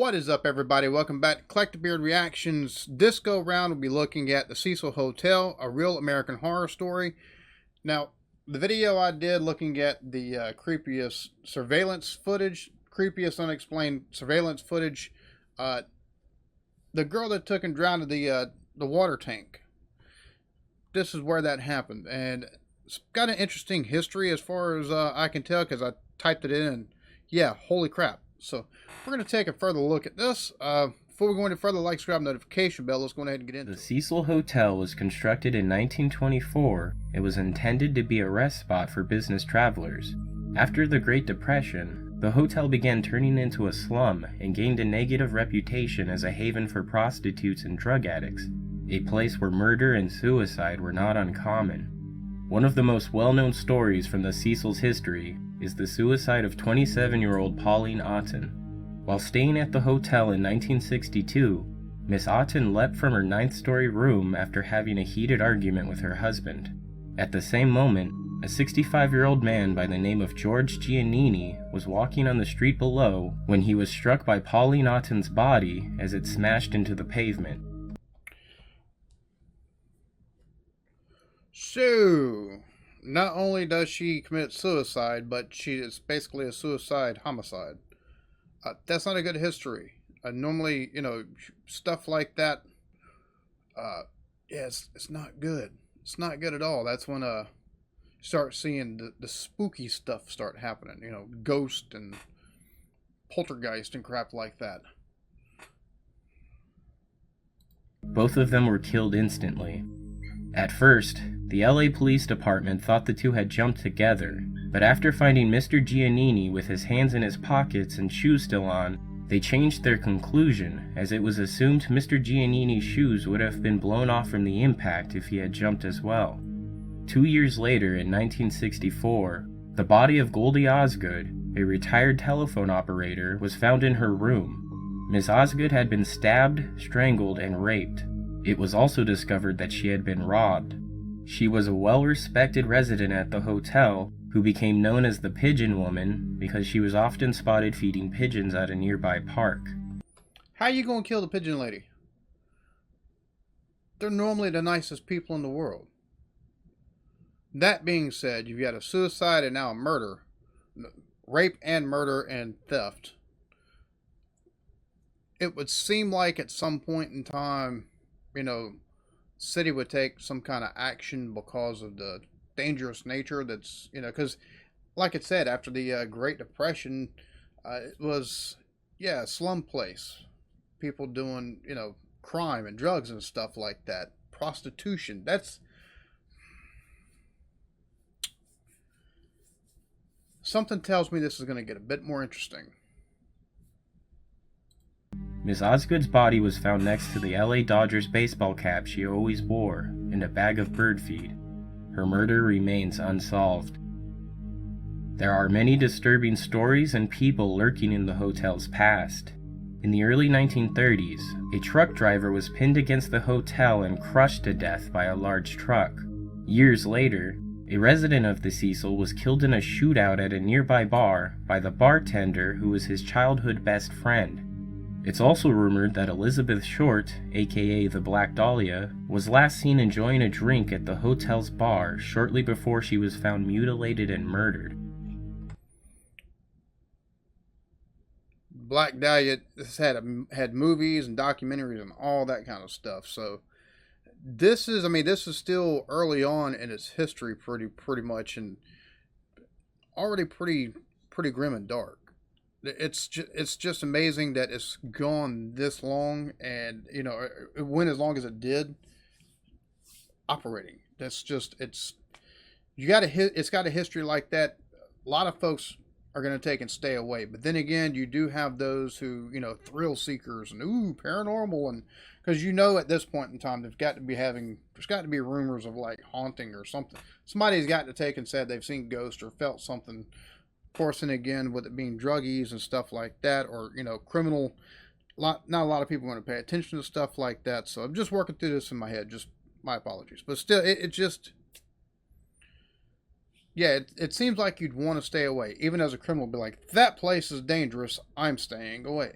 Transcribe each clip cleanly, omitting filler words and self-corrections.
What is up, everybody? Welcome back to Eclectic Beard Reactions. This go round, we'll be looking at the Cecil Hotel, a real American horror story. Now, the video I did looking at the creepiest surveillance footage, creepiest unexplained surveillance footage, the girl that took and drowned the water tank. This is where that happened, and it's got an interesting history as far as I can tell, because I typed it in, and yeah, holy crap. So we're going to take a further look at this. Before we go any further, like, subscribe, notification bell. Let's go ahead and get into it. The Cecil Hotel was constructed in 1924. It was intended to be a rest spot for business travelers. After the Great Depression, the hotel began turning into a slum and gained a negative reputation as a haven for prostitutes and drug addicts, a place where murder and suicide were not uncommon. One of the most well-known stories from the Cecil's history is the suicide of 27-year-old Pauline Otten. While staying at the hotel in 1962, Miss Otten leapt from her 9th-story room after having a heated argument with her husband. At the same moment, a 65-year-old man by the name of George Giannini was walking on the street below when he was struck by Pauline Otten's body as it smashed into the pavement. So, not only does she commit suicide, but she is basically a suicide homicide. That's not a good history. Normally, stuff like that, yeah, it's not good. It's not good at all. That's when you start seeing the spooky stuff start happening. Ghost and poltergeist and crap like that. Both of them were killed instantly. At first, the LA Police Department thought the two had jumped together, but after finding Mr. Giannini with his hands in his pockets and shoes still on, they changed their conclusion, as it was assumed Mr. Giannini's shoes would have been blown off from the impact if he had jumped as well. 2 years later, in 1964, the body of Goldie Osgood, a retired telephone operator, was found in her room. Ms. Osgood had been stabbed, strangled, and raped. It was also discovered that she had been robbed. She was a well-respected resident at the hotel who became known as the Pigeon Woman because she was often spotted feeding pigeons at a nearby park. How you gonna kill the pigeon lady? They're normally the nicest people in the world. That being said, you've got a suicide and now a murder. Rape and murder and theft. It would seem like at some point in time, city would take some kind of action because of the dangerous nature that's, because like it said, after the Great Depression, it was, a slum place. People doing, crime and drugs and stuff like that. Prostitution. That's something tells me this is going to get a bit more interesting. Ms. Osgood's body was found next to the LA Dodgers baseball cap she always wore and a bag of bird feed. Her murder remains unsolved. There are many disturbing stories and people lurking in the hotel's past. In the early 1930s, a truck driver was pinned against the hotel and crushed to death by a large truck. Years later, a resident of the Cecil was killed in a shootout at a nearby bar by the bartender who was his childhood best friend. It's also rumored that Elizabeth Short, aka the Black Dahlia, was last seen enjoying a drink at the hotel's bar shortly before she was found mutilated and murdered. Black Dahlia had movies and documentaries and all that kind of stuff. So this is still early on in its history, pretty much, and already pretty grim and dark. It's just amazing that it's gone this long, and it went as long as it did operating. It's got a history like that. A lot of folks are going to take and stay away, but then again, you do have those who thrill seekers and paranormal, and because at this point in time there's got to be rumors of like haunting or something. Somebody's got to take and said they've seen ghosts or felt something. Of course, and again, with it being druggies and stuff like that, or criminal, not a lot of people want to pay attention to stuff like that. So I'm just working through this in my head. Just my apologies, but still, it seems like you'd want to stay away, even as a criminal. Be like, that place is dangerous. I'm staying away.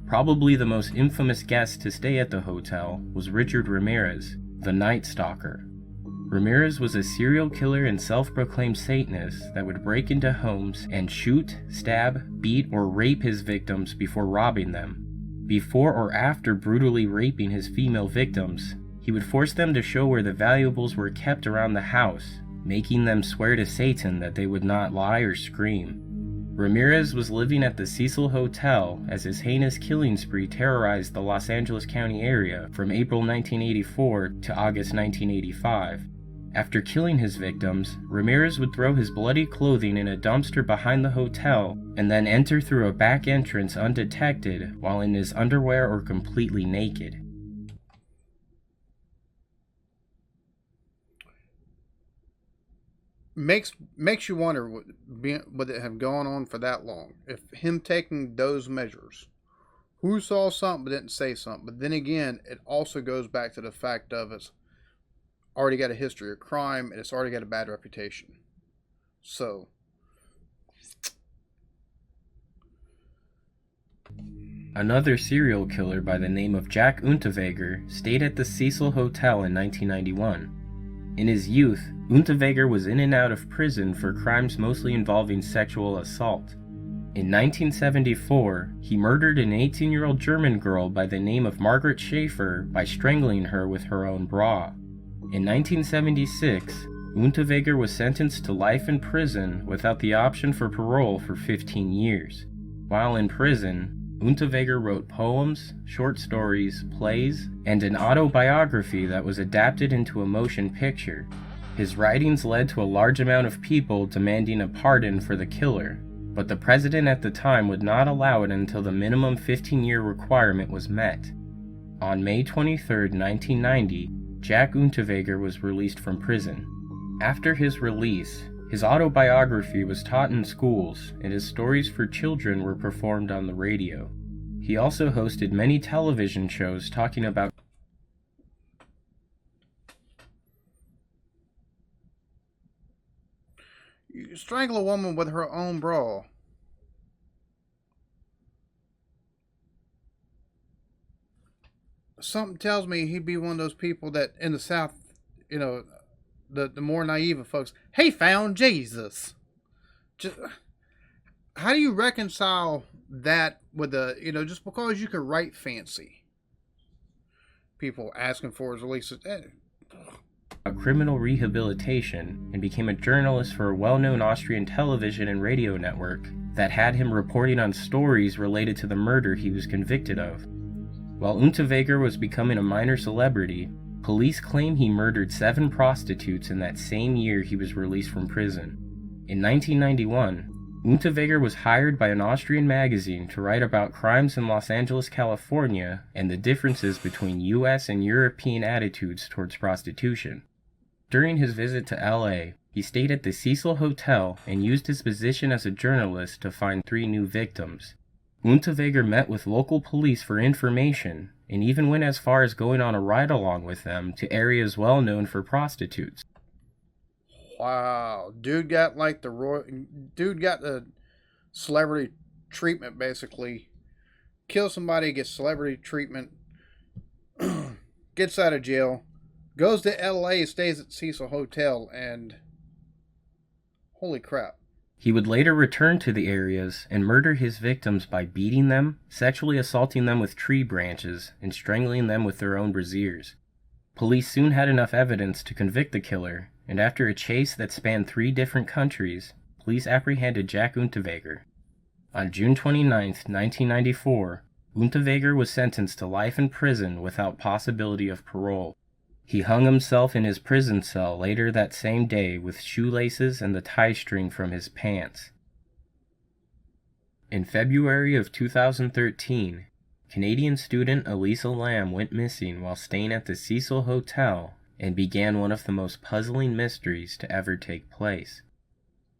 Probably the most infamous guest to stay at the hotel was Richard Ramirez, the Night Stalker. Ramirez was a serial killer and self-proclaimed Satanist that would break into homes and shoot, stab, beat, or rape his victims before robbing them. Before or after brutally raping his female victims, he would force them to show where the valuables were kept around the house, making them swear to Satan that they would not lie or scream. Ramirez was living at the Cecil Hotel as his heinous killing spree terrorized the Los Angeles County area from April 1984 to August 1985. After killing his victims, Ramirez would throw his bloody clothing in a dumpster behind the hotel and then enter through a back entrance undetected while in his underwear or completely naked. Makes you wonder would it have gone on for that long if him taking those measures. Who saw something but didn't say something? But then again, it also goes back to the fact of it's already got a history of crime and it's already got a bad reputation. So another serial killer by the name of Jack Unterweger stayed at the Cecil Hotel in 1991. In his youth, Unterweger was in and out of prison for crimes mostly involving sexual assault. In 1974, he murdered an 18-year-old German girl by the name of Margaret Schaefer by strangling her with her own bra. In 1976, Unterweger was sentenced to life in prison without the option for parole for 15 years. While in prison, Unterweger wrote poems, short stories, plays, and an autobiography that was adapted into a motion picture. His writings led to a large amount of people demanding a pardon for the killer, but the president at the time would not allow it until the minimum 15-year requirement was met. On May 23, 1990, Jack Unterweger was released from prison. After his release, his autobiography was taught in schools, and his stories for children were performed on the radio. He also hosted many television shows talking about you strangle a woman with her own bra. Something tells me he'd be one of those people that in the South, you know, the more naive of folks, he found Jesus. Just, how do you reconcile that with just because you can write fancy? People asking for his release. Criminal rehabilitation and became a journalist for a well-known Austrian television and radio network that had him reporting on stories related to the murder he was convicted of. While Unterweger was becoming a minor celebrity, police claim he murdered 7 prostitutes in that same year he was released from prison. In 1991, Unterweger was hired by an Austrian magazine to write about crimes in Los Angeles, California, and the differences between US and European attitudes towards prostitution. During his visit to LA, he stayed at the Cecil Hotel and used his position as a journalist to find 3 new victims. Unterweger met with local police for information, and even went as far as going on a ride-along with them to areas well known for prostitutes. Wow, dude got the celebrity treatment basically. Kills somebody, gets celebrity treatment, gets out of jail, goes to LA, stays at Cecil Hotel, and holy crap. He would later return to the areas and murder his victims by beating them, sexually assaulting them with tree branches, and strangling them with their own brassieres. Police soon had enough evidence to convict the killer, and after a chase that spanned 3 different countries, police apprehended Jack Unterweger. On June 29, 1994, Unterweger was sentenced to life in prison without possibility of parole. He hung himself in his prison cell later that same day with shoelaces and the tie string from his pants. In February of 2013, Canadian student Elisa went missing while staying at the Cecil Hotel and began one of the most puzzling mysteries to ever take place.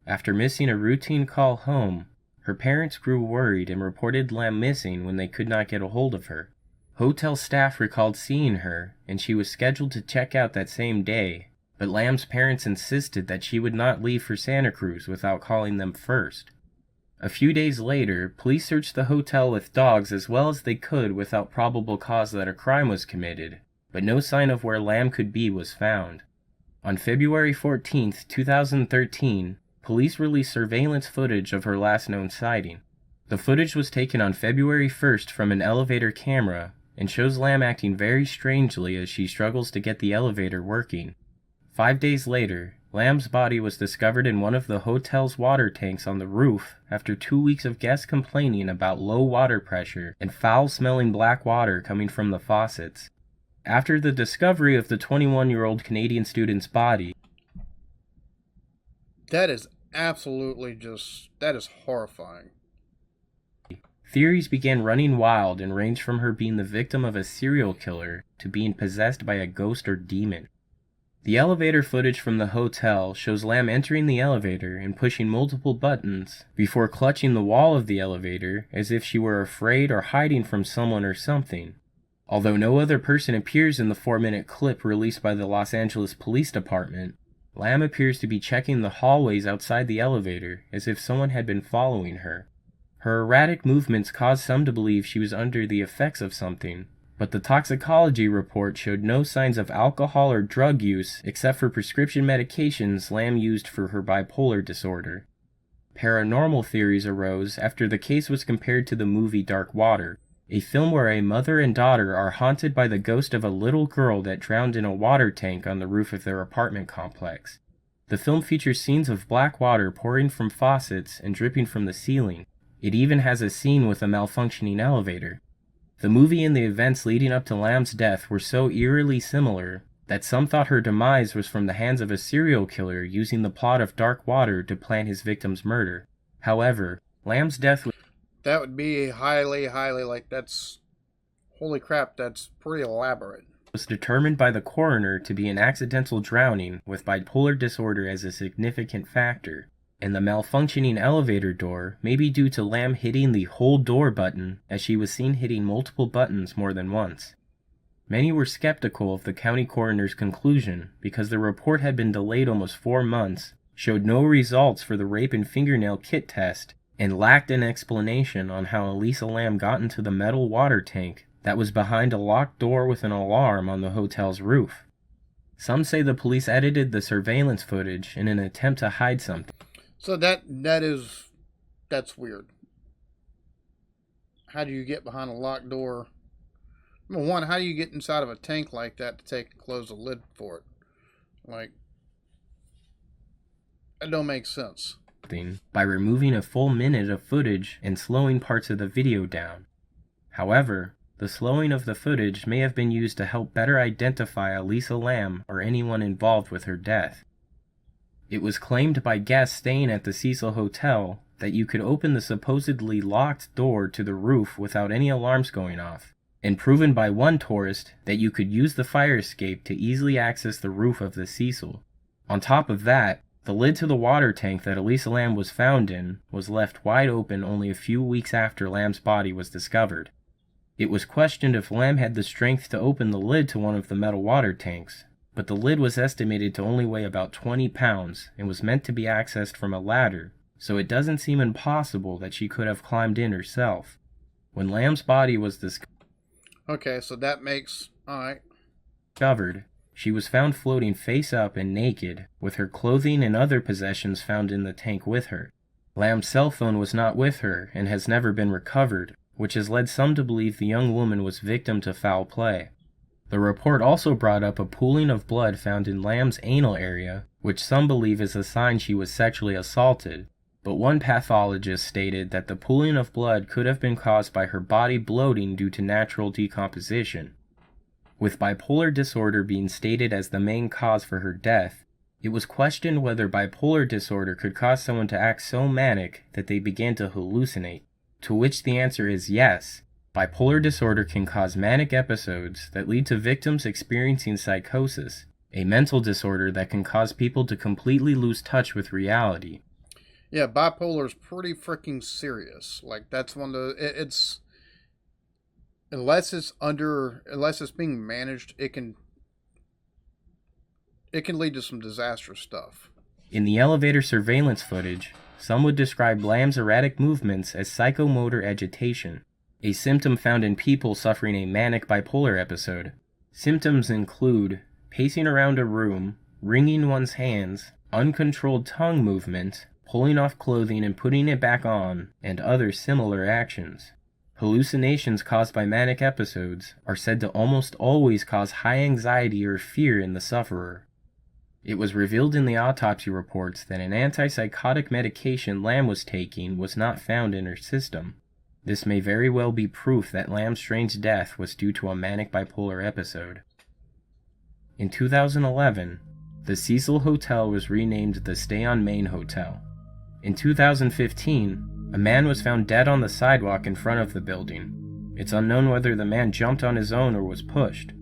After missing a routine call home, her parents grew worried and reported Lam missing when they could not get a hold of her. Hotel staff recalled seeing her, and she was scheduled to check out that same day, but Lam's parents insisted that she would not leave for Santa Cruz without calling them first. A few days later, police searched the hotel with dogs as well as they could without probable cause that a crime was committed, but no sign of where Lamb could be was found. On February 14, 2013, police released surveillance footage of her last known sighting. The footage was taken on February 1st from an elevator camera and shows Lamb acting very strangely as she struggles to get the elevator working. 5 days later, Lamb's body was discovered in one of the hotel's water tanks on the roof after 2 weeks of guests complaining about low water pressure and foul-smelling black water coming from the faucets. After the discovery of the 21-year-old Canadian student's body, that is absolutely that is horrifying. Theories began running wild and ranged from her being the victim of a serial killer to being possessed by a ghost or demon. The elevator footage from the hotel shows Lamb entering the elevator and pushing multiple buttons before clutching the wall of the elevator as if she were afraid or hiding from someone or something. Although no other person appears in the 4-minute clip released by the Los Angeles Police Department, Lamb appears to be checking the hallways outside the elevator as if someone had been following her. Her erratic movements caused some to believe she was under the effects of something, but the toxicology report showed no signs of alcohol or drug use except for prescription medications Lamb used for her bipolar disorder. Paranormal theories arose after the case was compared to the movie Dark Water, a film where a mother and daughter are haunted by the ghost of a little girl that drowned in a water tank on the roof of their apartment complex. The film features scenes of black water pouring from faucets and dripping from the ceiling. It even has a scene with a malfunctioning elevator. The movie and the events leading up to Lamb's death were so eerily similar that some thought her demise was from the hands of a serial killer using the plot of Dark Water to plan his victim's murder. However, Lamb's death was... That would be highly, that's... Holy crap, that's pretty elaborate. ...was determined by the coroner to be an accidental drowning with bipolar disorder as a significant factor. And the malfunctioning elevator door may be due to Lamb hitting the hold door button as she was seen hitting multiple buttons more than once. Many were skeptical of the county coroner's conclusion because the report had been delayed almost 4 months, showed no results for the rape and fingernail kit test, and lacked an explanation on how Elisa Lamb got into the metal water tank that was behind a locked door with an alarm on the hotel's roof. Some say the police edited the surveillance footage in an attempt to hide something. So that's weird. How do you get behind a locked door? Number one, how do you get inside of a tank like that to close the lid for it? Like, that don't make sense. By removing a full minute of footage and slowing parts of the video down. However, the slowing of the footage may have been used to help better identify Elisa Lamb or anyone involved with her death. It was claimed by guests staying at the Cecil Hotel that you could open the supposedly locked door to the roof without any alarms going off, and proven by one tourist that you could use the fire escape to easily access the roof of the Cecil. On top of that, the lid to the water tank that Elisa Lamb was found in was left wide open only a few weeks after Lamb's body was discovered. It was questioned if Lamb had the strength to open the lid to one of the metal water tanks, but the lid was estimated to only weigh about 20 pounds and was meant to be accessed from a ladder, so it doesn't seem impossible that she could have climbed in herself. When Lamb's body was discovered, she was found floating face up and naked, with her clothing and other possessions found in the tank with her. Lamb's cell phone was not with her and has never been recovered, which has led some to believe the young woman was victim to foul play. The report also brought up a pooling of blood found in Lamb's anal area, which some believe is a sign she was sexually assaulted, but one pathologist stated that the pooling of blood could have been caused by her body bloating due to natural decomposition. With bipolar disorder being stated as the main cause for her death, it was questioned whether bipolar disorder could cause someone to act so manic that they began to hallucinate, to which the answer is yes. Bipolar disorder can cause manic episodes that lead to victims experiencing psychosis, a mental disorder that can cause people to completely lose touch with reality. Yeah, bipolar is pretty freaking serious. Like, that's one of the... It's... Unless it's being managed, it can lead to some disastrous stuff. In the elevator surveillance footage, some would describe Lamb's erratic movements as psychomotor agitation, a symptom found in people suffering a manic bipolar episode. Symptoms include pacing around a room, wringing one's hands, uncontrolled tongue movement, pulling off clothing and putting it back on, and other similar actions. Hallucinations caused by manic episodes are said to almost always cause high anxiety or fear in the sufferer. It was revealed in the autopsy reports that an antipsychotic medication Lamb was taking was not found in her system. This may very well be proof that Lamb's strange death was due to a manic bipolar episode. In 2011, the Cecil Hotel was renamed the Stay on Main Hotel. In 2015, a man was found dead on the sidewalk in front of the building. It's unknown whether the man jumped on his own or was pushed.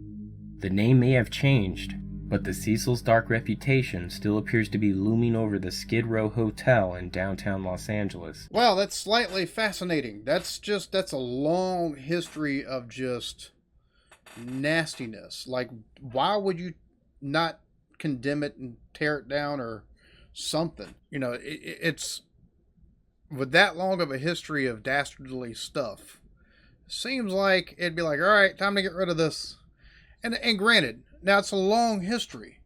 The name may have changed, but the Cecil's dark reputation still appears to be looming over the Skid Row Hotel in downtown Los Angeles. Well, that's slightly fascinating. That's a long history of just nastiness. Like, why would you not condemn it and tear it down or something? You know, it's with that long of a history of dastardly stuff, seems like it'd be like, all right, time to get rid of this. And granted, now it's a long history.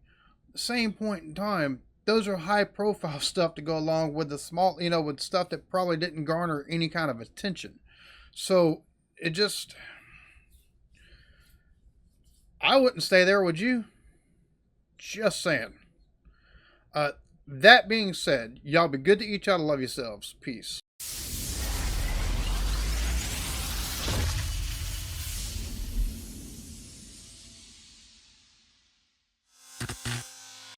At the same point in time, those are high profile stuff to go along with the small, with stuff that probably didn't garner any kind of attention. So it just, I wouldn't stay there, would you? Just saying. That being said, y'all be good to each other. Love yourselves. Peace.